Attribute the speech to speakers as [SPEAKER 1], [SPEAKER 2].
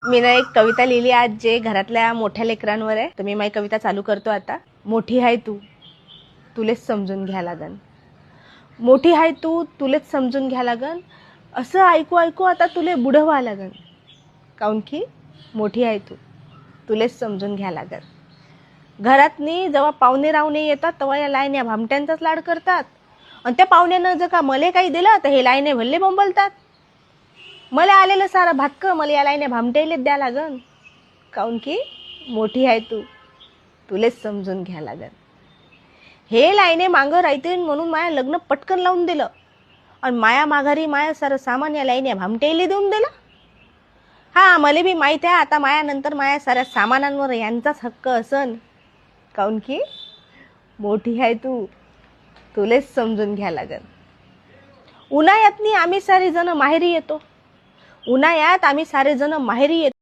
[SPEAKER 1] मी ना एक कविता लिहिली आज जे घरातल्या मोठ्या लेकरांवर आहे. तर मी माझी कविता चालू करतो आता. मोठी आहे तू तुलेच समजून घ्या लागन. मोठी आहे तू तुलेच समजून घ्या लागन. असं ऐकू ऐकू आता तुले बुढं व्हा लागन. काऊन की मोठी आहे तू तुलेच समजून घ्या लागन. घरातनी जेव्हा पाहुणे रावणे येतात तेव्हा या लाईन या भामट्यांचाच लाड करतात. आणि त्या पाहुण्यानं जर का मले काही दिलं तर हे लाईने भल्ले बोंबलतात. मला आलेलं सारं भातकं मला या लाईने भामटेलेच द्या लागन. काऊन की मोठी आहे तू तुलेच समजून घ्या लागन. हे लाईने मागं राहतील म्हणून माया लग्न पटकन लावून दिलं आणि माया माघारी माया सारं सामान या लाईने भामटेले देऊन दिलं. हा मला बी माहीत आहे आता मायानंतर माया साऱ्या सामानांवर यांचाच हक्क असन. काऊन की मोठी आहे तू तुलेच समजून घ्या लागन. उन्हाळ्यातनी आम्ही सारे जण माहेरी येतो. उन्हाळ्यात आम्ही सारे जण माहेरी येतो.